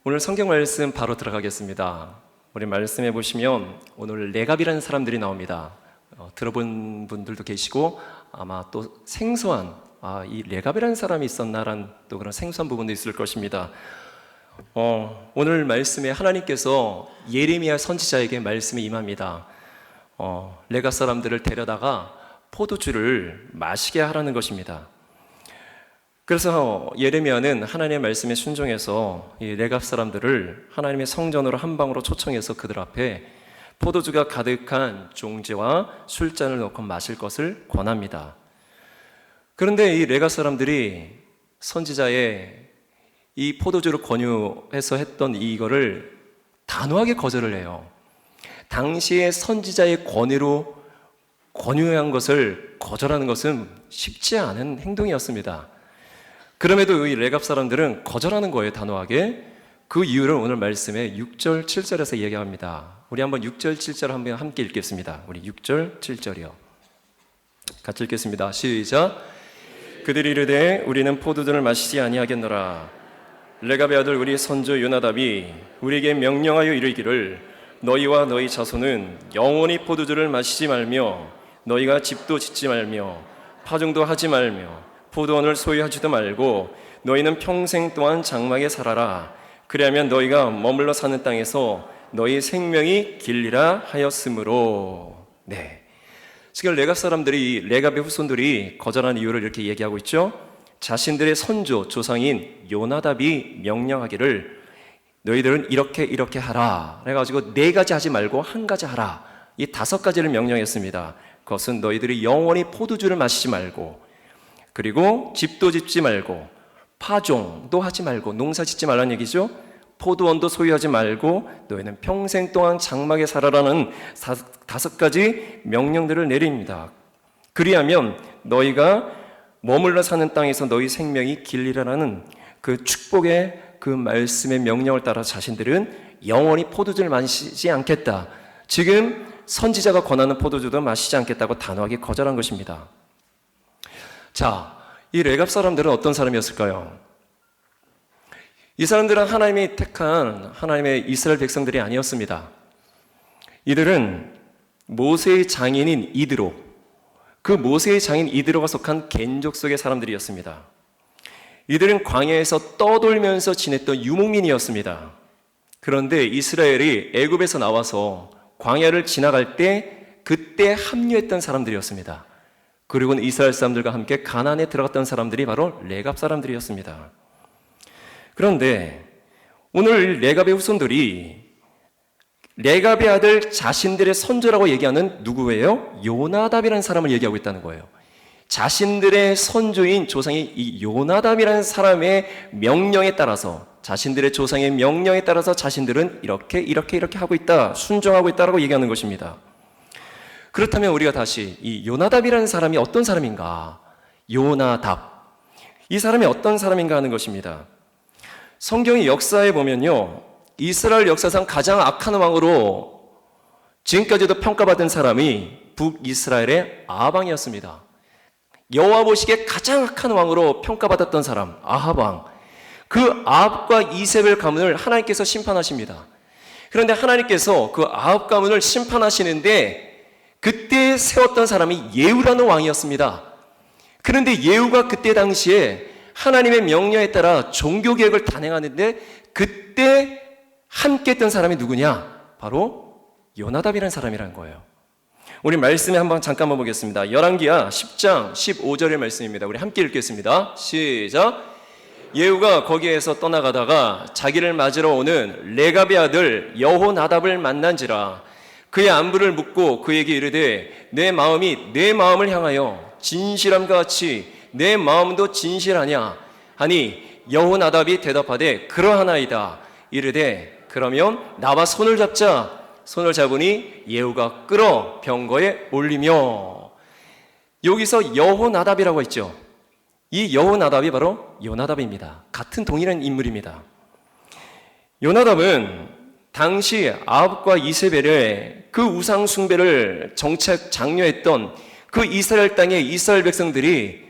오늘 성경 말씀 바로 들어가겠습니다. 우리 말씀해 보시면 오늘 레갑이라는 사람들이 나옵니다. 들어본 분들도 계시고 아마 또 생소한 이 레갑이라는 사람이 있었나라는 또 그런 생소한 부분도 있을 것입니다. 오늘 말씀에 하나님께서 예레미야 선지자에게 말씀이 임합니다. 레갑 사람들을 데려다가 포도주를 마시게 하라는 것입니다. 그래서 예레미야는 하나님의 말씀에 순종해서 이 레갑 사람들을 하나님의 성전으로 한 방으로 초청해서 그들 앞에 포도주가 가득한 종지와 술잔을 놓고 마실 것을 권합니다. 그런데 이 레갑 사람들이 선지자의 이 포도주를 권유해서 했던 이거를 단호하게 거절을 해요. 당시의 선지자의 권유한 것을 거절하는 것은 쉽지 않은 행동이었습니다. 그럼에도 이 레갑 사람들은 거절하는 거예요, 단호하게. 그 이유를 오늘 말씀에 6절, 7절에서 얘기합니다. 우리 한번 6절, 7절 한번 함께 읽겠습니다. 우리 6절, 7절이요. 같이 읽겠습니다. 시작. 그들이 이르되 우리는 포도주를 마시지 아니하겠노라. 레갑의 아들 우리 선조 요나답이 우리에게 명령하여 이르기를 너희와 너희 자손은 영원히 포도주를 마시지 말며 너희가 집도 짓지 말며 파종도 하지 말며 포도원을 소유하지도 말고 너희는 평생 동안 장막에 살아라. 그리하면 너희가 머물러 사는 땅에서 너희 생명이 길리라 하였으므로. 네. 지금 레갑 사람들이, 레갑의 후손들이 거절한 이유를 이렇게 얘기하고 있죠. 자신들의 선조, 조상인 요나답이 명령하기를 너희들은 이렇게 하라. 그래가지고 4가지 하지 말고 1가지 하라. 이 5가지를 명령했습니다. 그것은 너희들이 영원히 포도주를 마시지 말고, 그리고 집도 짓지 말고 파종도 하지 말고 농사 짓지 말라는 얘기죠. 포도원도 소유하지 말고 너희는 평생 동안 장막에 살아라는 5가지 명령들을 내립니다. 그리하면 너희가 머물러 사는 땅에서 너희 생명이 길리라는 그 축복의 그 말씀의 명령을 따라 자신들은 영원히 포도주를 마시지 않겠다. 지금 선지자가 권하는 포도주도 마시지 않겠다고 단호하게 거절한 것입니다. 자, 이 레갑 사람들은 어떤 사람이었을까요? 이 사람들은 하나님이 택한 하나님의 이스라엘 백성들이 아니었습니다. 이들은 모세의 장인인 이드로, 그 모세의 장인 이드로가 속한 겐족 속의 사람들이었습니다. 이들은 광야에서 떠돌면서 지냈던 유목민이었습니다. 그런데 이스라엘이 애굽에서 나와서 광야를 지나갈 때 그때 합류했던 사람들이었습니다. 그리고는 이스라엘 사람들과 함께 가나안에 들어갔던 사람들이 바로 레갑 사람들이었습니다. 그런데 오늘 레갑의 후손들이 레갑의 아들 자신들의 선조라고 얘기하는 누구예요? 요나답이라는 사람을 얘기하고 있다는 거예요. 자신들의 선조인 조상이 이 요나답이라는 사람의 명령에 따라서, 자신들의 조상의 명령에 따라서 자신들은 이렇게 하고 있다, 순종하고 있다라고 얘기하는 것입니다. 그렇다면 우리가 다시 이 요나답이라는 사람이 어떤 사람인가? 요나답. 이 사람이 어떤 사람인가 하는 것입니다. 성경의 역사에 보면요, 이스라엘 역사상 가장 악한 왕으로 지금까지도 평가받은 사람이 북이스라엘의 아합 왕이었습니다. 여호와 보시기에 가장 악한 왕으로 평가받았던 사람, 아합 왕. 그 아합과 이세벨 가문을 하나님께서 심판하십니다. 그런데 하나님께서 그 아합 가문을 심판하시는데 그때 세웠던 사람이 예후라는 왕이었습니다. 그런데 예후가 그때 당시에 하나님의 명령에 따라 종교개혁을 단행하는데 그때 함께 했던 사람이 누구냐? 바로 요나답이라는 사람이라는 거예요. 우리 말씀에 한번 잠깐만 보겠습니다. 열왕기하 10장 15절의 말씀입니다. 우리 함께 읽겠습니다. 시작. 예후가 거기에서 떠나가다가 자기를 맞으러 오는 레갑의 아들 여호나답을 만난지라. 그의 안부를 묻고 그에게 이르되 내 마음이 내 마음을 향하여 진실함과 같이 내 마음도 진실하냐 하니 여호나답이 대답하되 그러하나이다. 이르되 그러면 나와 손을 잡자. 손을 잡으니 예후가 끌어 병거에 올리며. 여기서 여호나답이라고 했죠. 이 여호나답이 바로 요나답입니다. 같은 동일한 인물입니다. 요나답은 당시 아합과 이세벨의 그 우상 숭배를 장려했던 그 이스라엘 땅의 이스라엘 백성들이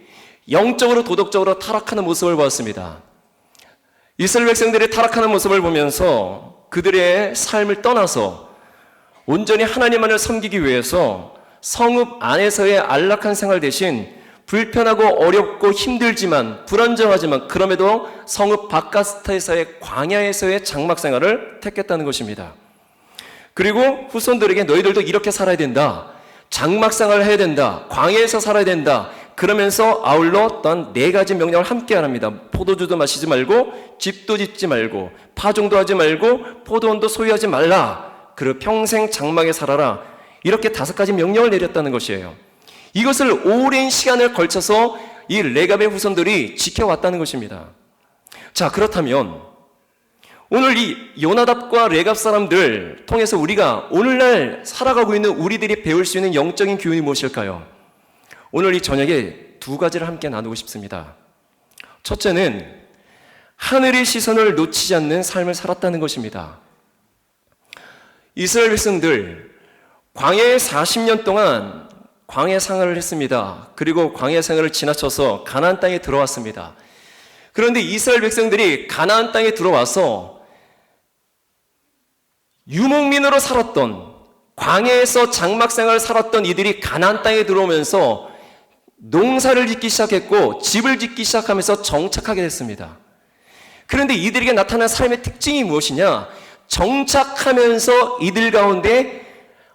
영적으로 도덕적으로 타락하는 모습을 보았습니다. 이스라엘 백성들이 타락하는 모습을 보면서 그들의 삶을 떠나서 온전히 하나님만을 섬기기 위해서 성읍 안에서의 안락한 생활 대신 불편하고 어렵고 힘들지만 불안정하지만 그럼에도 성읍 바깥에서의 광야에서의 장막 생활을 택했다는 것입니다. 그리고 후손들에게 너희들도 이렇게 살아야 된다, 장막 생활을 해야 된다, 광야에서 살아야 된다, 그러면서 아울러 또한 4가지 명령을 함께 하랍니다. 포도주도 마시지 말고 집도 짓지 말고 파종도 하지 말고 포도원도 소유하지 말라, 그리고 평생 장막에 살아라, 이렇게 5가지 명령을 내렸다는 것이에요. 이것을 오랜 시간을 걸쳐서 이 레갑의 후손들이 지켜왔다는 것입니다. 자, 그렇다면 오늘 이 요나답과 레갑 사람들 통해서 우리가 오늘날 살아가고 있는 우리들이 배울 수 있는 영적인 교훈이 무엇일까요? 오늘 이 저녁에 2가지를 함께 나누고 싶습니다. 첫째는 하늘의 시선을 놓치지 않는 삶을 살았다는 것입니다. 이스라엘 백성들 광야에 40년 동안 광야 생활을 했습니다. 그리고 광야 생활을 지나쳐서 가나안 땅에 들어왔습니다. 그런데 이스라엘 백성들이 가나안 땅에 들어와서 유목민으로 살았던, 광야에서 장막 생활을 살았던 이들이 가나안 땅에 들어오면서 농사를 짓기 시작했고 집을 짓기 시작하면서 정착하게 됐습니다. 그런데 이들에게 나타난 삶의 특징이 무엇이냐? 정착하면서 이들 가운데,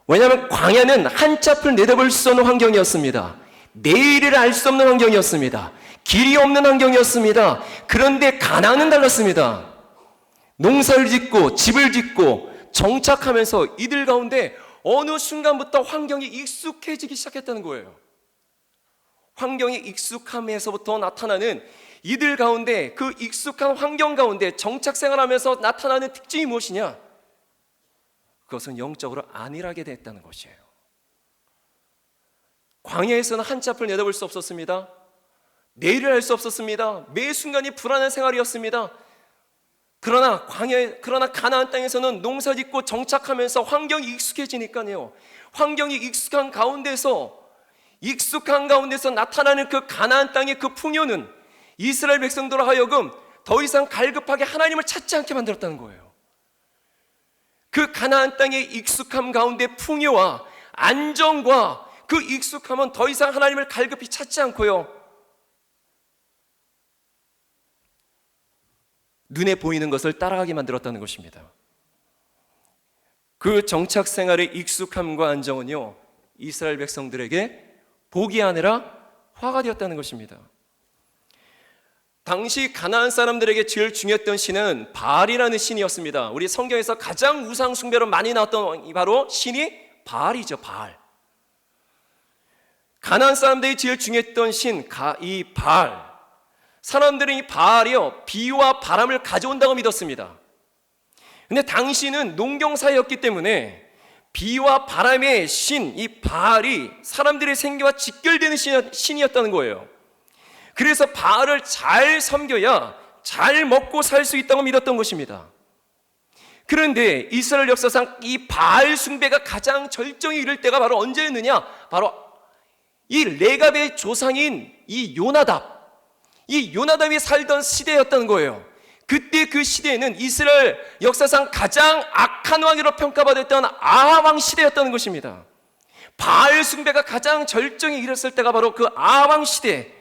왜냐하면 광야는 한치 앞을 내다볼 수 없는 환경이었습니다. 내일을 알 수 없는 환경이었습니다. 길이 없는 환경이었습니다. 그런데 가나안은 달랐습니다. 농사를 짓고 집을 짓고 정착하면서 이들 가운데 어느 순간부터 환경이 익숙해지기 시작했다는 거예요. 환경이 익숙함에서부터 나타나는 이들 가운데, 그 익숙한 환경 가운데 정착생활하면서 나타나는 특징이 무엇이냐? 그것은 영적으로 안일하게 됐다는 것이에요. 광야에서는 한치 앞을 내다볼 수 없었습니다. 내일을 알 수 없었습니다. 매 순간이 불안한 생활이었습니다. 그러나 가나안 땅에서는 농사짓고 정착하면서 환경이 익숙해지니까요, 환경이 익숙한 가운데서 나타나는 그 가나안 땅의 그 풍요는 이스라엘 백성들로 하여금 더 이상 갈급하게 하나님을 찾지 않게 만들었다는 거예요. 그 가나안 땅의 익숙함 가운데 풍요와 안정과 그 익숙함은 더 이상 하나님을 갈급히 찾지 않고요, 눈에 보이는 것을 따라가게 만들었다는 것입니다. 그 정착 생활의 익숙함과 안정은요, 이스라엘 백성들에게 복이 아니라 화가 되었다는 것입니다. 당시 가나안 사람들에게 제일 중요했던 신은 바알이라는 신이었습니다. 우리 성경에서 가장 우상 숭배로 많이 나왔던 바로 신이 바알이죠. 바알. 가나안 사람들이 제일 중요했던 신, 이 바알. 사람들은 이 바알이요, 비와 바람을 가져온다고 믿었습니다. 근데 당시는 농경사회였기 때문에 비와 바람의 신, 이 바알이 사람들의 생계와 직결되는 신이었다는 거예요. 그래서 바알을 잘 섬겨야 잘 먹고 살 수 있다고 믿었던 것입니다. 그런데 이스라엘 역사상 이 바알 숭배가 가장 절정에 이를 때가 바로 언제였느냐? 바로 이 레갑의 조상인 이 요나답이 살던 시대였다는 거예요. 그때 그 시대에는 이스라엘 역사상 가장 악한 왕으로 평가받았던 아합 왕 시대였다는 것입니다. 바알 숭배가 가장 절정에 이르렀을 때가 바로 그 아합 왕 시대.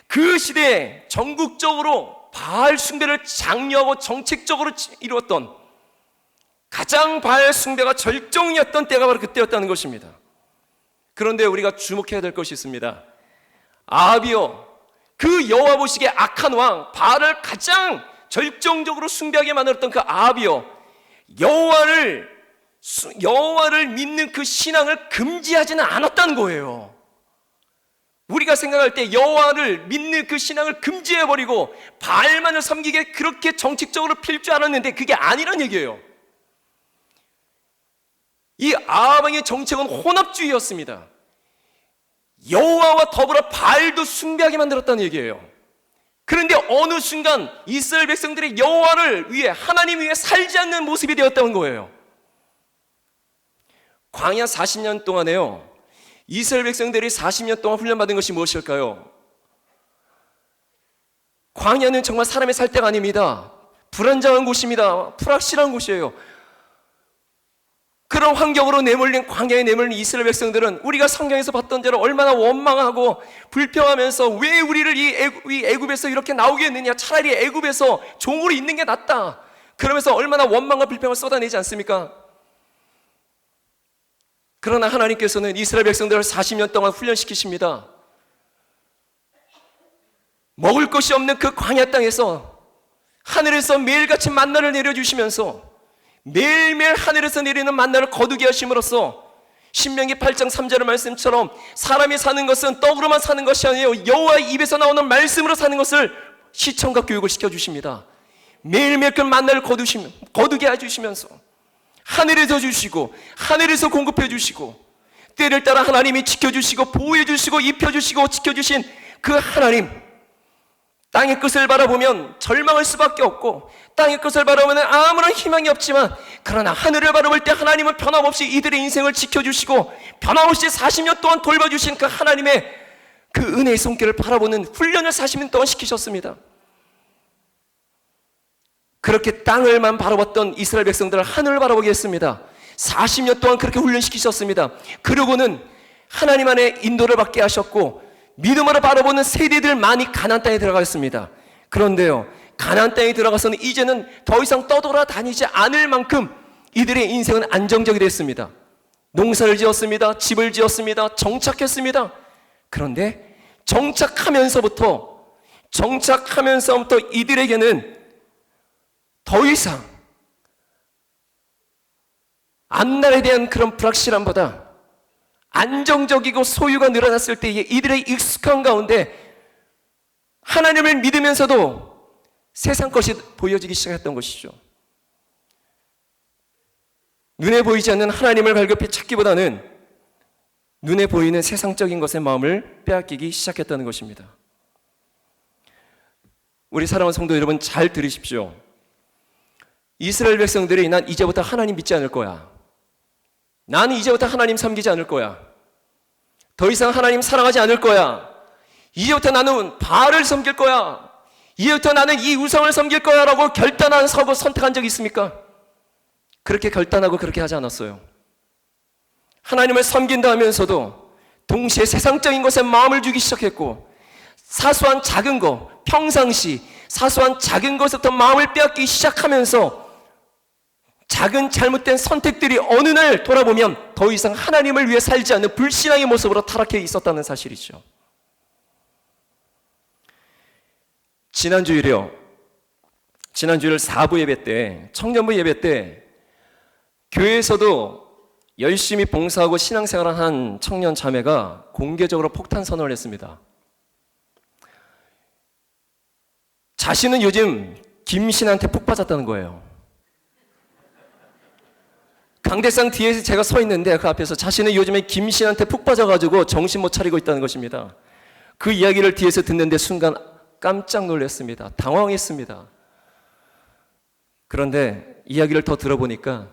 그 시대에 전국적으로 바알 숭배를 장려하고 정책적으로 이루었던, 가장 바알 숭배가 절정이었던 때가 바로 그때였다는 것입니다. 그런데 우리가 주목해야 될 것이 있습니다. 아합이요, 그 여호와 보시기에 악한 왕 바알을 가장 절정적으로 숭배하게 만들었던 그 아합이요, 여호와를 믿는 그 신앙을 금지하지는 않았다는 거예요. 우리가 생각할 때 여호와를 믿는 그 신앙을 금지해버리고 바알만을 섬기게 그렇게 정책적으로 필 줄 알았는데 그게 아니란 얘기예요. 이 아합 왕의 정책은 혼합주의였습니다. 여호와와 더불어 바알도 숭배하게 만들었다는 얘기예요. 그런데 어느 순간 이스라엘 백성들이 여호와를 위해, 하나님 위해 살지 않는 모습이 되었다는 거예요. 광야 40년 동안에요, 이스라엘 백성들이 40년 동안 훈련받은 것이 무엇일까요? 광야는 정말 사람의 살 데가 아닙니다. 불안정한 곳입니다. 불확실한 곳이에요. 그런 환경으로 내몰린, 광야에 내몰린 이스라엘 백성들은 우리가 성경에서 봤던 대로 얼마나 원망하고 불평하면서 왜 우리를 이 애굽에서 이렇게 나오게 했느냐, 차라리 애굽에서 종으로 있는 게 낫다, 그러면서 얼마나 원망과 불평을 쏟아내지 않습니까? 그러나 하나님께서는 이스라엘 백성들을 40년 동안 훈련시키십니다. 먹을 것이 없는 그 광야 땅에서 하늘에서 매일같이 만나를 내려주시면서 매일매일 하늘에서 내리는 만나를 거두게 하심으로써 신명기 8장 3절의 말씀처럼 사람이 사는 것은 떡으로만 사는 것이 아니에요, 여호와의 입에서 나오는 말씀으로 사는 것을 시청과 교육을 시켜주십니다. 매일매일 그 만나를 거두게 해주시면서 하늘에서 주시고 하늘에서 공급해 주시고 때를 따라 하나님이 지켜주시고 보호해 주시고 입혀주시고 지켜주신 그 하나님, 땅의 끝을 바라보면 절망할 수밖에 없고 땅의 끝을 바라보면 아무런 희망이 없지만, 그러나 하늘을 바라볼 때 하나님은 변함없이 이들의 인생을 지켜주시고 변함없이 40년 동안 돌봐주신 그 하나님의 그 은혜의 손길을 바라보는 훈련을 40년 동안 시키셨습니다. 그렇게 땅을만 바라봤던 이스라엘 백성들을 하늘을 바라보게 했습니다. 40년 동안 그렇게 훈련시키셨습니다. 그러고는 하나님 안에 인도를 받게 하셨고 믿음으로 바라보는 세대들만이 가나안 땅에 들어갔습니다. 그런데요, 가나안 땅에 들어가서는 이제는 더 이상 떠돌아다니지 않을 만큼 이들의 인생은 안정적이 됐습니다. 농사를 지었습니다. 집을 지었습니다. 정착했습니다. 그런데 정착하면서부터 이들에게는 더 이상 앞날에 대한 그런 불확실함보다 안정적이고 소유가 늘어났을 때에 이들의 익숙한 가운데 하나님을 믿으면서도 세상 것이 보여지기 시작했던 것이죠. 눈에 보이지 않는 하나님을 갈급히 찾기보다는 눈에 보이는 세상적인 것에 마음을 빼앗기기 시작했다는 것입니다. 우리 사랑하는 성도 여러분, 잘 들으십시오. 이스라엘 백성들이 난 이제부터 하나님 믿지 않을 거야, 나는 이제부터 하나님 섬기지 않을 거야, 더 이상 하나님 사랑하지 않을 거야, 이제부터 나는 바알을 섬길 거야, 이제부터 나는 이 우상을 섬길 거야 라고 결단한 서고 선택한 적이 있습니까? 그렇게 결단하고 그렇게 하지 않았어요. 하나님을 섬긴다 하면서도 동시에 세상적인 것에 마음을 주기 시작했고, 사소한 작은 것, 평상시 사소한 작은 것부터 마음을 빼앗기 시작하면서 작은 잘못된 선택들이 어느 날 돌아보면 더 이상 하나님을 위해 살지 않는 불신앙의 모습으로 타락해 있었다는 사실이죠. 지난주일 4부 예배 때, 청년부 예배 때 교회에서도 열심히 봉사하고 신앙생활을 한 청년 자매가 공개적으로 폭탄 선언을 했습니다. 자신은 요즘 김신한테 푹 빠졌다는 거예요. 강대상 뒤에 제가 서 있는데 그 앞에서 자신은 요즘에 김신한테 푹 빠져가지고 정신 못 차리고 있다는 것입니다. 그 이야기를 뒤에서 듣는데 순간 깜짝 놀랐습니다. 당황했습니다. 그런데 이야기를 더 들어보니까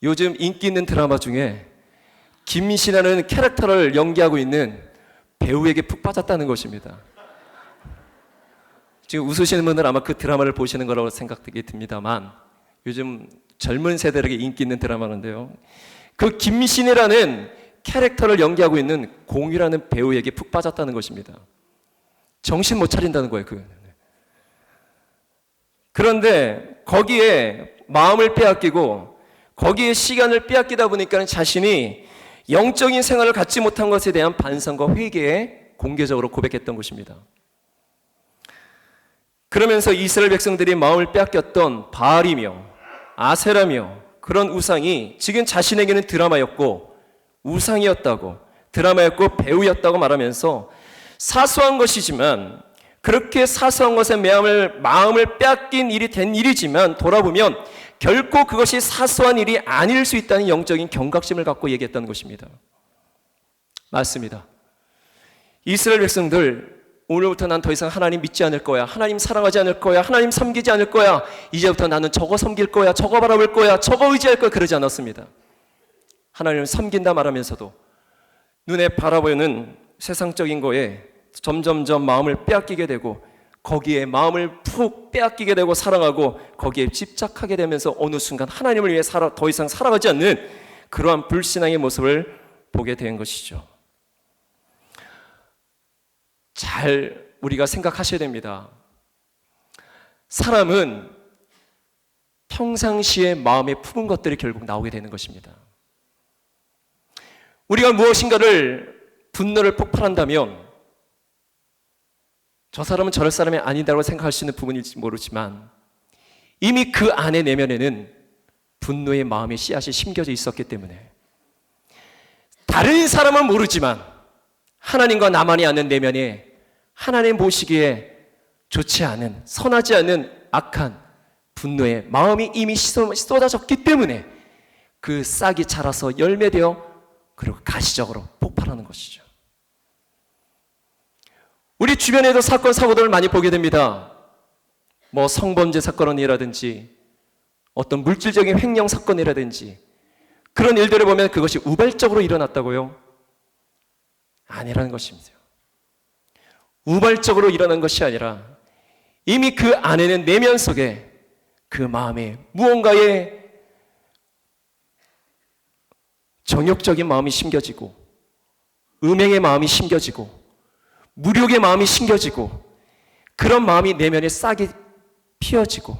요즘 인기 있는 드라마 중에 김신하는 캐릭터를 연기하고 있는 배우에게 푹 빠졌다는 것입니다. 지금 웃으시는 분들 아마 그 드라마를 보시는 거라고 생각이 듭니다만, 요즘 젊은 세대에게 인기 있는 드라마인데요, 그 김신이라는 캐릭터를 연기하고 있는 공유라는 배우에게 푹 빠졌다는 것입니다. 정신 못 차린다는 거예요. 그런데 거기에 마음을 빼앗기고 거기에 시간을 빼앗기다 보니까 자신이 영적인 생활을 갖지 못한 것에 대한 반성과 회개에 공개적으로 고백했던 것입니다. 그러면서 이스라엘 백성들이 마음을 빼앗겼던 바알이며 아세라며 그런 우상이 지금 자신에게는 드라마였고 우상이었다고, 드라마였고 배우였다고 말하면서 사소한 것이지만, 그렇게 사소한 것에 마음을 빼앗긴 일이 된 일이지만 돌아보면 결코 그것이 사소한 일이 아닐 수 있다는 영적인 경각심을 갖고 얘기했다는 것입니다. 맞습니다. 이스라엘 백성들, 오늘부터 난 더 이상 하나님 믿지 않을 거야, 하나님 사랑하지 않을 거야, 하나님 섬기지 않을 거야, 이제부터 나는 저거 섬길 거야, 저거 바라볼 거야, 저거 의지할 거야, 그러지 않았습니다. 하나님을 섬긴다 말하면서도 눈에 바라보는 세상적인 거에 점점점 마음을 빼앗기게 되고 거기에 마음을 푹 빼앗기게 되고 사랑하고 거기에 집착하게 되면서 어느 순간 하나님을 위해 더 이상 살아가지 않는 그러한 불신앙의 모습을 보게 된 것이죠. 잘 우리가 생각하셔야 됩니다. 사람은 평상시에 마음에 품은 것들이 결국 나오게 되는 것입니다. 우리가 무엇인가를 분노를 폭발한다면 저 사람은 저럴 사람이 아니다라고 생각할 수 있는 부분일지 모르지만 이미 그 안에 내면에는 분노의 마음의 씨앗이 심겨져 있었기 때문에 다른 사람은 모르지만 하나님과 나만이 아는 내면에 하나님 보시기에 좋지 않은, 선하지 않은 악한 분노의 마음이 이미 쏟아졌기 때문에 그 싹이 자라서 열매되어 그리고 가시적으로 폭발하는 것이죠. 우리 주변에도 사건, 사고들을 많이 보게 됩니다. 뭐 성범죄 사건이라든지 어떤 물질적인 횡령 사건이라든지 그런 일들을 보면 그것이 우발적으로 일어났다고요? 아니라는 것입니다. 우발적으로 일어난 것이 아니라 이미 그 안에는 내면 속에 그 마음에 무언가의 정욕적인 마음이 심겨지고 음행의 마음이 심겨지고 무력의 마음이 심겨지고 그런 마음이 내면에 싹이 피어지고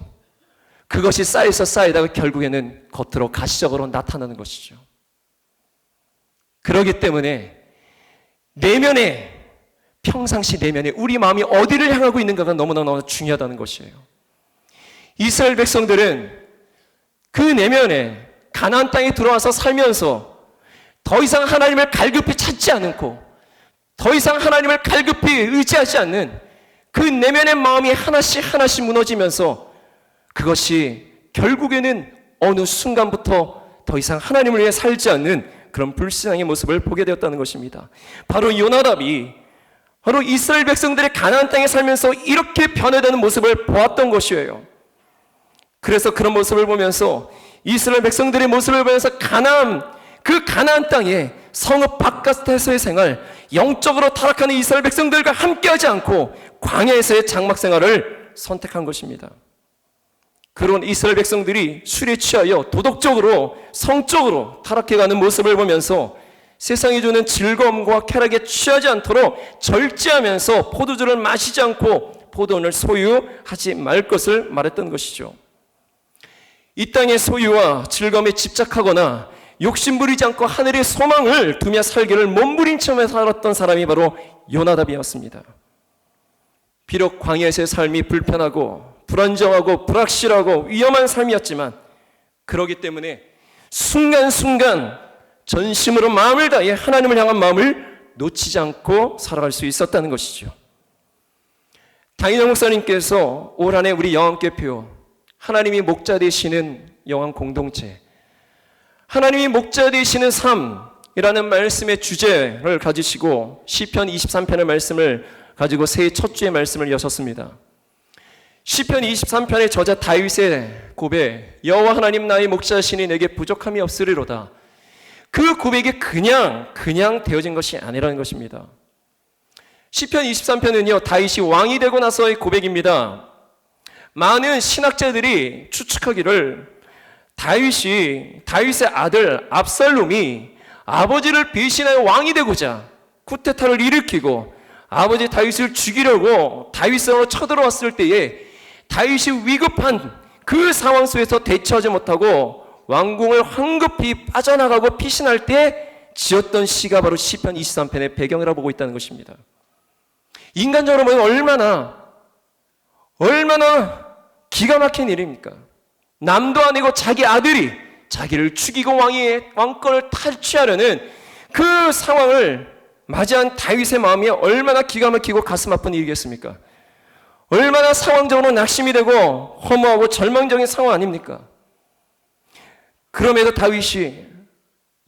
그것이 쌓이다가 결국에는 겉으로 가시적으로 나타나는 것이죠. 그렇기 때문에 내면에 평상시 내면에 우리 마음이 어디를 향하고 있는가가 너무나 중요하다는 것이에요. 이스라엘 백성들은 그 내면에 가나안 땅에 들어와서 살면서 더 이상 하나님을 갈급히 찾지 않고 더 이상 하나님을 갈급히 의지하지 않는 그 내면의 마음이 하나씩 무너지면서 그것이 결국에는 어느 순간부터 더 이상 하나님을 위해 살지 않는 그런 불신앙의 모습을 보게 되었다는 것입니다. 바로 요나답이 바로 이스라엘 백성들의 가나안 땅에 살면서 이렇게 변화되는 모습을 보았던 것이에요. 그래서 그런 모습을 보면서 이스라엘 백성들의 모습을 보면서 그 가나안 땅에 성읍 바깥에서의 생활, 영적으로 타락하는 이스라엘 백성들과 함께하지 않고 광야에서의 장막 생활을 선택한 것입니다. 그런 이스라엘 백성들이 술에 취하여 도덕적으로 성적으로 타락해가는 모습을 보면서 세상이 주는 즐거움과 쾌락에 취하지 않도록 절제하면서 포도주를 마시지 않고 포도원을 소유하지 말 것을 말했던 것이죠. 이 땅의 소유와 즐거움에 집착하거나 욕심부리지 않고 하늘의 소망을 두며 살기를 몸부림치며 살았던 사람이 바로 요나답이었습니다. 비록 광야에서의 삶이 불편하고 불안정하고 불확실하고 위험한 삶이었지만 그러기 때문에 순간순간 전심으로 마음을 다해 하나님을 향한 마음을 놓치지 않고 살아갈 수 있었다는 것이죠. 당인영 목사님께서 올 한 해 우리 영암교표 하나님이 목자 되시는 영암 공동체, 하나님이 목자 되시는 삶이라는 말씀의 주제를 가지시고 시편 23편의 말씀을 가지고 새해 첫 주의 말씀을 여셨습니다. 시편 23편의 저자 다윗의 고백, 여호와 하나님 나의 목자시니 내게 부족함이 없으리로다. 그 고백이 그냥 되어진 것이 아니라는 것입니다. 시편 23편은요 다윗이 왕이 되고 나서의 고백입니다. 많은 신학자들이 추측하기를 다윗의 아들 압살롬이 아버지를 배신하여 왕이 되고자 쿠데타를 일으키고 아버지 다윗을 죽이려고 다윗성으로 쳐들어왔을 때에 다윗이 위급한 그 상황 속에서 대처하지 못하고 왕궁을 황급히 빠져나가고 피신할 때 지었던 시가 바로 시편 23편의 배경이라고 보고 있다는 것입니다. 인간적으로 보면 얼마나 기가 막힌 일입니까? 남도 아니고 자기 아들이 자기를 죽이고 왕권을 탈취하려는 그 상황을 맞이한 다윗의 마음이 얼마나 기가 막히고 가슴 아픈 일이겠습니까? 얼마나 상황적으로 낙심이 되고 허무하고 절망적인 상황 아닙니까? 그럼에도 다윗이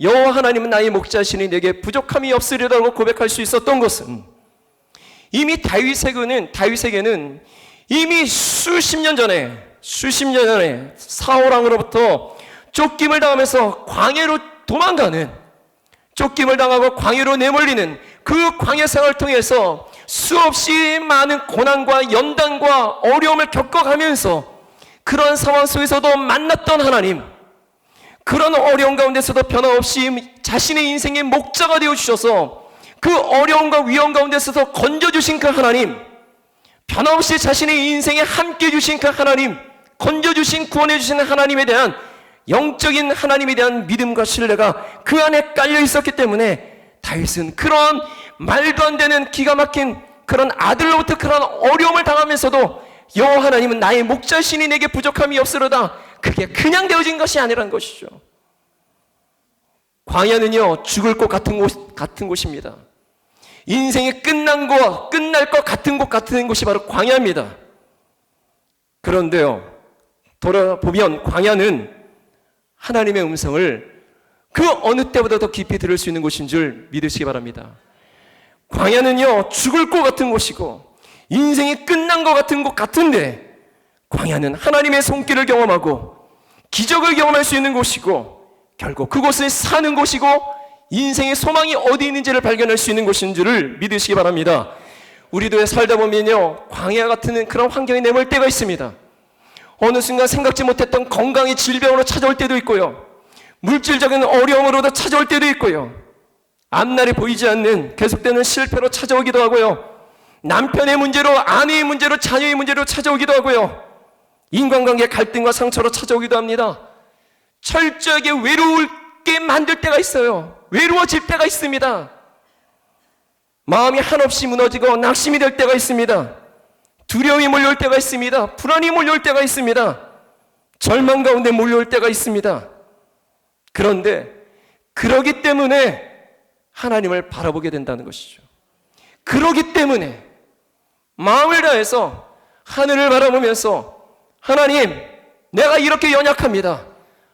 여호와 하나님은 나의 목자시니 내게 부족함이 없으리라고 고백할 수 있었던 것은 이미 다윗에게는 이미 수십 년 전에 사울 왕으로부터 쫓김을 당하면서 광야로 도망가는, 쫓김을 당하고 광야로 내몰리는 그 광야 생활을 통해서 수없이 많은 고난과 연단과 어려움을 겪어가면서 그런 상황 속에서도 만났던 하나님, 그런 어려움 가운데서도 변함없이 자신의 인생의 목자가 되어주셔서 그 어려움과 위험 가운데서도 건져주신 그 하나님, 변함없이 자신의 인생에 함께 해주신 그 하나님, 건져주신 구원해주신 하나님에 대한 영적인 하나님에 대한 믿음과 신뢰가 그 안에 깔려 있었기 때문에 다윗은 그런 말도 안 되는 기가 막힌 그런 아들로부터 그런 어려움을 당하면서도 여호와 하나님은 나의 목자시니 내게 부족함이 없으로다, 그게 그냥 되어진 것이 아니라는 것이죠. 광야는요, 죽을 것 같은 곳입니다. 인생이 끝날 것 같은 곳 같은 곳이 바로 광야입니다. 그런데요, 돌아보면 광야는 하나님의 음성을 그 어느 때보다 더 깊이 들을 수 있는 곳인 줄 믿으시기 바랍니다. 광야는요, 죽을 것 같은 곳이고 인생이 끝난 것 같은 곳 같은데, 광야는 하나님의 손길을 경험하고 기적을 경험할 수 있는 곳이고 결국 그곳을 사는 곳이고 인생의 소망이 어디 있는지를 발견할 수 있는 곳인 줄을 믿으시기 바랍니다. 우리도 살다 보면요, 광야 같은 그런 환경에 내몰 때가 있습니다. 어느 순간 생각지 못했던 건강의 질병으로 찾아올 때도 있고요, 물질적인 어려움으로도 찾아올 때도 있고요, 앞날이 보이지 않는 계속되는 실패로 찾아오기도 하고요, 남편의 문제로, 아내의 문제로, 자녀의 문제로 찾아오기도 하고요, 인간관계 갈등과 상처로 찾아오기도 합니다. 철저하게 외롭게 만들 때가 있어요. 외로워질 때가 있습니다. 마음이 한없이 무너지고 낙심이 될 때가 있습니다. 두려움이 몰려올 때가 있습니다. 불안이 몰려올 때가 있습니다. 절망 가운데 몰려올 때가 있습니다. 그런데 그러기 때문에 하나님을 바라보게 된다는 것이죠. 그러기 때문에 마음을 다해서 하늘을 바라보면서 하나님, 내가 이렇게 연약합니다.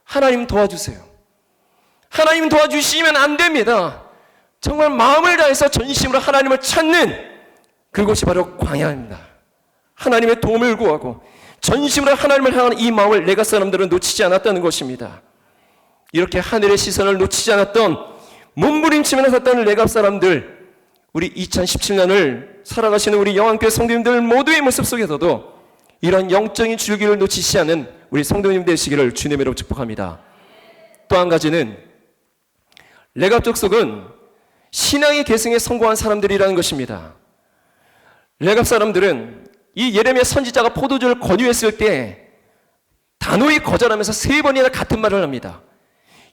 하나님 도와주세요. 하나님 도와주시면 안 됩니다. 정말 마음을 다해서 전심으로 하나님을 찾는 그곳이 바로 광야입니다. 하나님의 도움을 구하고 전심으로 하나님을 향하는 이 마음을 레가 사람들은 놓치지 않았다는 것입니다. 이렇게 하늘의 시선을 놓치지 않았던, 몸부림치면서 샀던 레갑 사람들, 우리 2017년을 살아가시는 우리 영안교회 성도님들 모두의 모습 속에서도 이런 영적인 줄기를 놓치지 않은 우리 성도님 되시기를 주님으로 축복합니다. 또 한 가지는 레갑 족속은 신앙의 계승에 성공한 사람들이라는 것입니다. 레갑 사람들은 이 예레미야 선지자가 포도주를 권유했을 때 단호히 거절하면서 3번이나 같은 말을 합니다.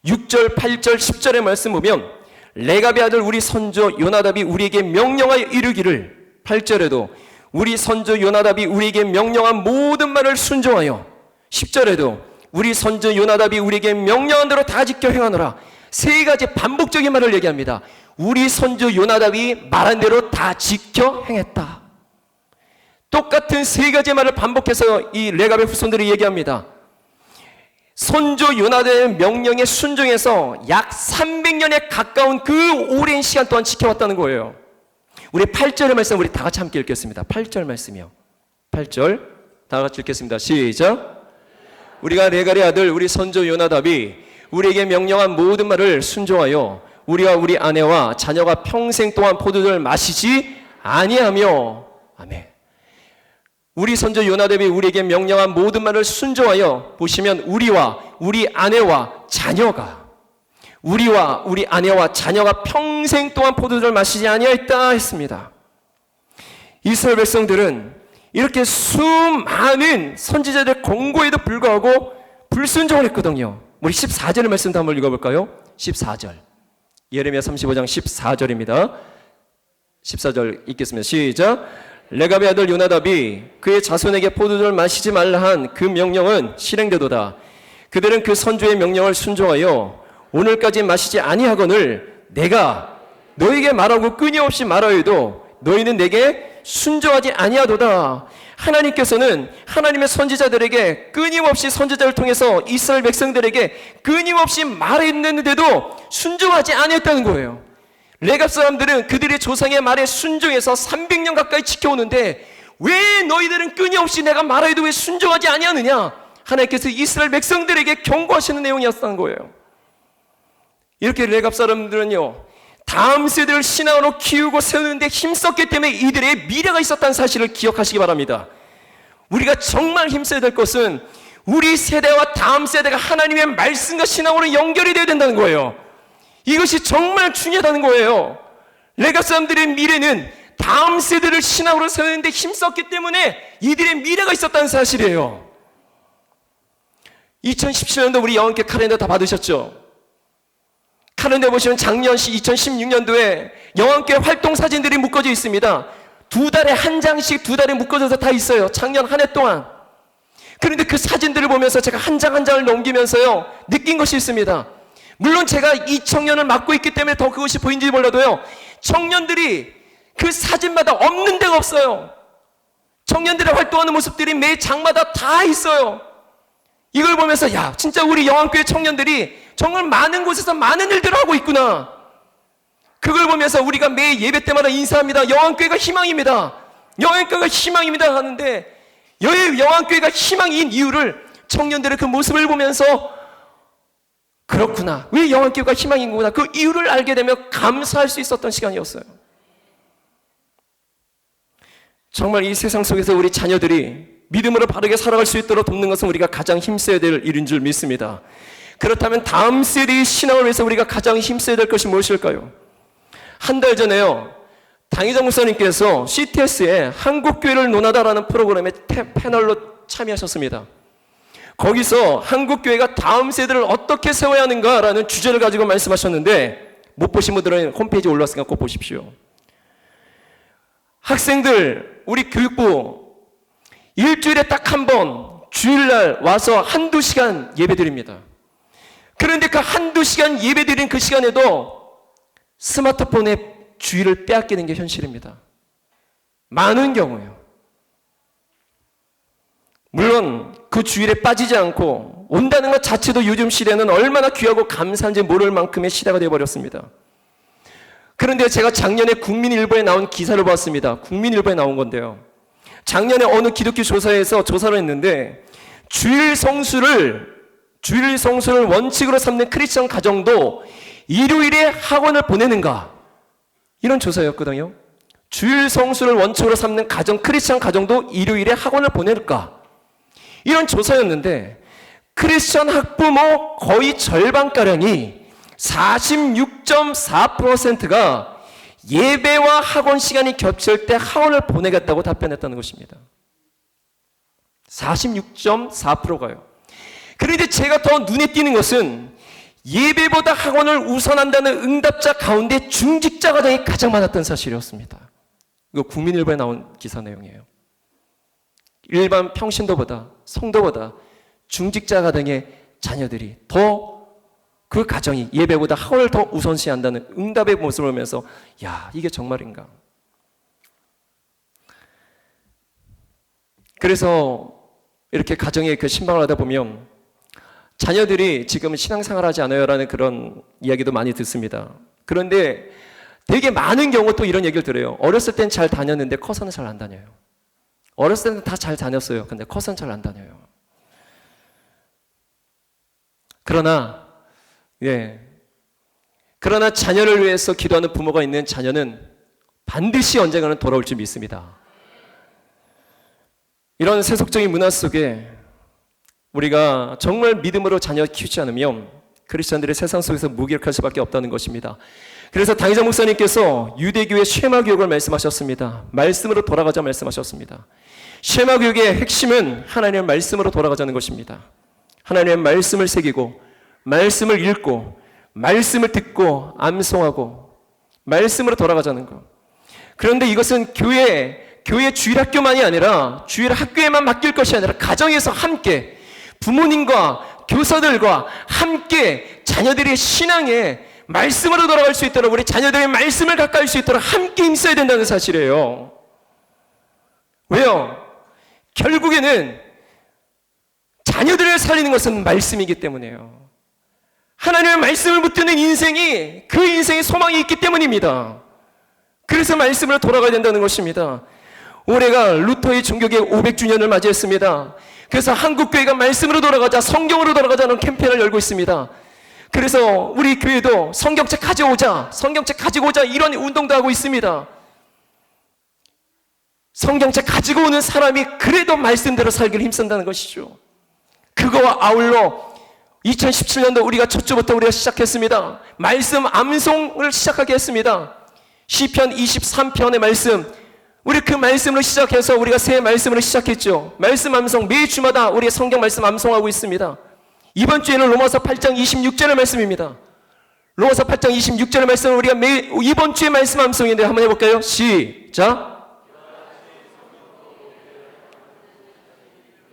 6절, 8절, 10절의 말씀 보면 레갑의 아들 우리 선조 요나답이 우리에게 명령하여 이르기를, 8절에도 우리 선조 요나답이 우리에게 명령한 모든 말을 순종하여, 10절에도 우리 선조 요나답이 우리에게 명령한 대로 다 지켜 행하노라. 3가지 반복적인 말을 얘기합니다. 우리 선조 요나답이 말한 대로 다 지켜 행했다. 똑같은 3가지 말을 반복해서 이 레갑의 후손들이 얘기합니다. 선조 요나답의 명령에 순종해서 약 300년에 가까운 그 오랜 시간 동안 지켜왔다는 거예요. 우리 8절의 말씀 우리 다 같이 함께 읽겠습니다. 8절 말씀이요. 8절 다 같이 읽겠습니다. 시작. 우리가 레갈의 아들 우리 선조 요나답이 우리에게 명령한 모든 말을 순종하여 우리와 우리 아내와 자녀가 평생 동안 포도주를 마시지 아니하며. 아멘. 우리 선조 요나답이 우리에게 명령한 모든 말을 순종하여, 보시면 우리와 우리 아내와 자녀가, 우리와 우리 아내와 자녀가 평생 동안 포도주를 마시지 아니하였다 했습니다. 이스라엘 백성들은 이렇게 수많은 선지자들의 권고에도 불구하고 불순종을 했거든요. 우리 14절의 말씀도 한번 읽어볼까요? 14절 예레미야 35장 14절입니다. 14절 읽겠습니다. 시작. 레갑의 아들 요나답이 그의 자손에게 포도주를 마시지 말라 한 그 명령은 실행되도다. 그들은 그 선조의 명령을 순종하여 오늘까지 마시지 아니하거늘 내가 너에게 말하고 끊임없이 말하여도 너희는 내게 순종하지 아니하도다. 하나님께서는 하나님의 선지자들에게 끊임없이, 선지자를 통해서 이스라엘 백성들에게 끊임없이 말했는데도 순종하지 아니했다는 거예요. 레갑 사람들은 그들의 조상의 말에 순종해서 300년 가까이 지켜오는데 왜 너희들은 끊임없이 내가 말해도 왜 순종하지 아니하느냐? 하나님께서 이스라엘 백성들에게 경고하시는 내용이었다는 거예요. 이렇게 레갑 사람들은요, 다음 세대를 신앙으로 키우고 세우는데 힘썼기 때문에 이들의 미래가 있었다는 사실을 기억하시기 바랍니다. 우리가 정말 힘써야 될 것은 우리 세대와 다음 세대가 하나님의 말씀과 신앙으로 연결이 되어야 된다는 거예요. 이것이 정말 중요하다는 거예요. 레가 사람들의 미래는 다음 세대를 신앙으로 세우는데 힘썼기 때문에 이들의 미래가 있었다는 사실이에요. 2017년도 우리 영원께 카렌더 다 받으셨죠? 카렌더 보시면 작년 2016년도에 영원께 활동 사진들이 묶어져 있습니다. 2달에 한 장씩 2달에 묶어져서 다 있어요. 작년 한 해 동안. 그런데 그 사진들을 보면서 제가 한 장 한 장을 넘기면서요, 느낀 것이 있습니다. 물론 제가 이 청년을 맡고 있기 때문에 더 그것이 보인지 몰라도요, 청년들이 그 사진마다 없는 데가 없어요. 청년들의 활동하는 모습들이 매 장마다 다 있어요. 이걸 보면서 야, 진짜 우리 영안교회 청년들이 정말 많은 곳에서 많은 일들을 하고 있구나. 그걸 보면서 우리가 매 예배 때마다 인사합니다. 영안교회가 희망입니다. 영안교회가 희망입니다 하는데, 영안교회가 희망인 이유를 청년들의 그 모습을 보면서 그렇구나, 왜 영안교회가 희망인구나, 그 이유를 알게 되며 감사할 수 있었던 시간이었어요. 정말 이 세상 속에서 우리 자녀들이 믿음으로 바르게 살아갈 수 있도록 돕는 것은 우리가 가장 힘써야 될 일인 줄 믿습니다. 그렇다면 다음 세대의 신앙을 위해서 우리가 가장 힘써야 될 것이 무엇일까요? 한 달 전에요, 당희정 목사님께서 CTS의 한국교회를 논하다라는 프로그램에 패널로 참여하셨습니다. 거기서 한국교회가 다음 세대를 어떻게 세워야 하는가라는 주제를 가지고 말씀하셨는데, 못 보신 분들은 홈페이지에 올라왔으니까 꼭 보십시오. 학생들, 우리 교육부 일주일에 딱 한 번 주일날 와서 한두 시간 예배 드립니다. 그런데 그 한두 시간 예배 드린 그 시간에도 스마트폰의 주의를 빼앗기는 게 현실입니다. 많은 경우요. 물론 그 주일에 빠지지 않고 온다는 것 자체도 요즘 시대는 얼마나 귀하고 감사한지 모를 만큼의 시대가 되어버렸습니다. 그런데 제가 작년에 국민일보에 나온 기사를 봤습니다. 국민일보에 나온 건데요, 작년에 어느 기독교 조사에서 조사를 했는데, 주일 성수를 원칙으로 삼는 크리스천 가정도 일요일에 학원을 보내는가, 이런 조사였거든요. 주일 성수를 원칙으로 삼는 가정, 크리스천 가정도 일요일에 학원을 보낼까, 이런 조사였는데, 크리스천 학부모 거의 절반가량이 46.4%가 예배와 학원 시간이 겹칠 때 학원을 보내겠다고 답변했다는 것입니다. 46.4%가요. 그런데 제가 더 눈에 띄는 것은 예배보다 학원을 우선한다는 응답자 가운데 중직자 가정이 가장 많았던 사실이었습니다. 이거 국민일보에 나온 기사 내용이에요. 일반 평신도보다, 성도보다 중직자 가정의 자녀들이 더, 그 가정이 예배보다 학원을 더 우선시한다는 응답의 모습을 보면서, 야, 이게 정말인가. 그래서 이렇게 가정에 그 신방을 하다 보면 자녀들이 지금 신앙생활 하지 않아요 라는 그런 이야기도 많이 듣습니다. 그런데 되게 많은 경우 또 이런 얘기를 들어요. 어렸을 땐 잘 다녔는데 커서는 잘 안 다녀요. 어렸을 때는 다 잘 다녔어요. 근데 커서는 잘 안 다녀요. 그러나 자녀를 위해서 기도하는 부모가 있는 자녀는 반드시 언젠가는 돌아올 줄 믿습니다. 이런 세속적인 문화 속에 우리가 정말 믿음으로 자녀 키우지 않으면 크리스천들이 세상 속에서 무기력할 수밖에 없다는 것입니다. 그래서 당희정 목사님께서 유대교의 쉐마 교육을 말씀하셨습니다. 말씀으로 돌아가자 말씀하셨습니다. 쉐마 교육의 핵심은 하나님의 말씀으로 돌아가자는 것입니다. 하나님의 말씀을 새기고, 말씀을 읽고, 말씀을 듣고 암송하고 말씀으로 돌아가자는 것. 그런데 이것은 교회 주일학교만이 아니라 주일 학교에만 맡길 것이 아니라 가정에서 함께 부모님과 교사들과 함께 자녀들의 신앙에 말씀으로 돌아갈 수 있도록, 우리 자녀들의 말씀을 가까이 할 수 있도록 함께 힘써야 된다는 사실이에요. 왜요? 결국에는 자녀들을 살리는 것은 말씀이기 때문이에요. 하나님의 말씀을 붙드는 인생이 그 인생의 소망이 있기 때문입니다. 그래서 말씀으로 돌아가야 된다는 것입니다. 올해가 루터의 종교개혁 500주년을 맞이했습니다. 그래서 한국교회가 말씀으로 돌아가자, 성경으로 돌아가자는 캠페인을 열고 있습니다. 그래서 우리 교회도 성경책 가지고 오자 이런 운동도 하고 있습니다. 성경책 가지고 오는 사람이 그래도 말씀대로 살기를 힘쓴다는 것이죠. 그거와 아울러 2017년도 우리가 첫 주부터 우리가 시작했습니다. 말씀 암송을 시작하게 했습니다. 시편 23편의 말씀, 우리 그 말씀으로 시작해서 우리가 새 말씀으로 시작했죠. 말씀 암송, 매 주마다 우리 성경 말씀 암송하고 있습니다. 이번 주에는 로마서 8장 26절의 말씀입니다. 로마서 8장 26절의 말씀을 우리가 이번 주에 말씀 암송인데 한번 해볼까요? 시작.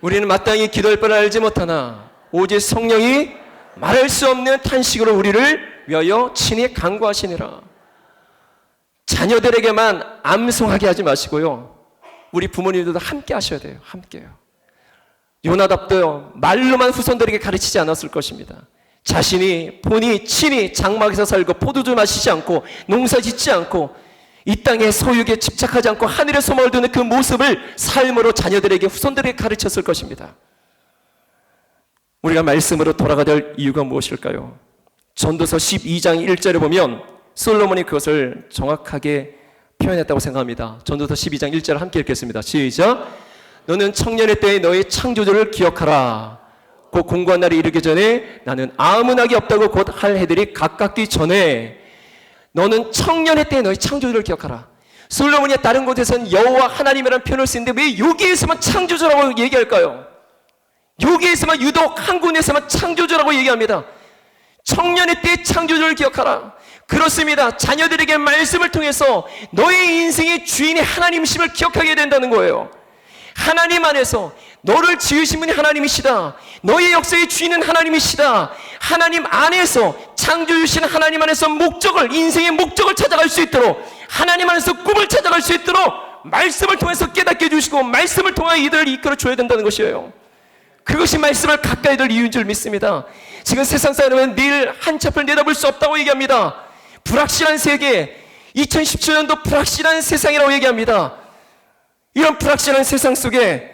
우리는 마땅히 기도할 바를 알지 못하나 오직 성령이 말할 수 없는 탄식으로 우리를 위하여 친히 간구하시니라. 자녀들에게만 암송하게 하지 마시고요, 우리 부모님들도 함께 하셔야 돼요. 함께요. 요나답도 말로만 후손들에게 가르치지 않았을 것입니다. 자신이 본이 친히 장막에서 살고 포도주 마시지 않고 농사 짓지 않고 이 땅의 소유에 집착하지 않고 하늘의 소망을 두는 그 모습을 삶으로 자녀들에게 후손들에게 가르쳤을 것입니다. 우리가 말씀으로 돌아가야 될 이유가 무엇일까요? 전도서 12장 1절에 보면 솔로몬이 그것을 정확하게 표현했다고 생각합니다. 전도서 12장 1절을 함께 읽겠습니다. 시작. 너는 청년의 때에 너의 창조주를 기억하라. 곧 공고한 날이 이르기 전에 나는 아무 낙이 없다고 곧 할 해들이 가깝기 전에 너는 청년의 때에 너의 창조주를 기억하라. 솔로몬이 다른 곳에서는 여호와 하나님이라는 표현을 쓰는데 왜 여기에서만 창조주라고 얘기할까요? 여기에서만 유독 한 군데에서만 창조주라고 얘기합니다. 청년의 때에 창조주를 기억하라. 그렇습니다. 자녀들에게 말씀을 통해서 너의 인생의 주인이 하나님이심을 기억하게 된다는 거예요. 하나님 안에서 너를 지으신 분이 하나님이시다. 너의 역사의 주인은 하나님이시다. 하나님 안에서 창조주신 하나님 안에서 목적을, 인생의 목적을 찾아갈 수 있도록, 하나님 안에서 꿈을 찾아갈 수 있도록 말씀을 통해서 깨닫게 해주시고 말씀을 통하여 이들을 이끌어 줘야 된다는 것이에요. 그것이 말씀을 가까이 들 이유인 줄 믿습니다. 지금 세상 사람은 내일 한치 앞을 내다볼 수 없다고 얘기합니다. 불확실한 세계, 2017년도 불확실한 세상이라고 얘기합니다. 이런 불확실한 세상 속에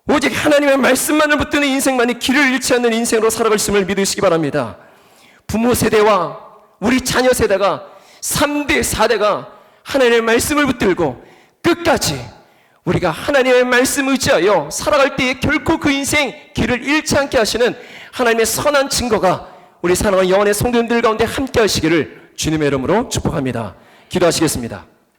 오직 하나님의 말씀만을 붙드는 인생만이 길을 잃지 않는 인생으로 살아갈 수 있음을 믿으시기 바랍니다. 부모 세대와 우리 자녀 세대가 3대, 4대가 하나님의 말씀을 붙들고 끝까지 우리가 하나님의 말씀 의지하여 살아갈 때에 결코 그 인생 길을 잃지 않게 하시는 하나님의 선한 증거가 우리 사랑하는 영혼의 성도님들 가운데 함께 하시기를 주님의 이름으로 축복합니다. 기도하시겠습니다.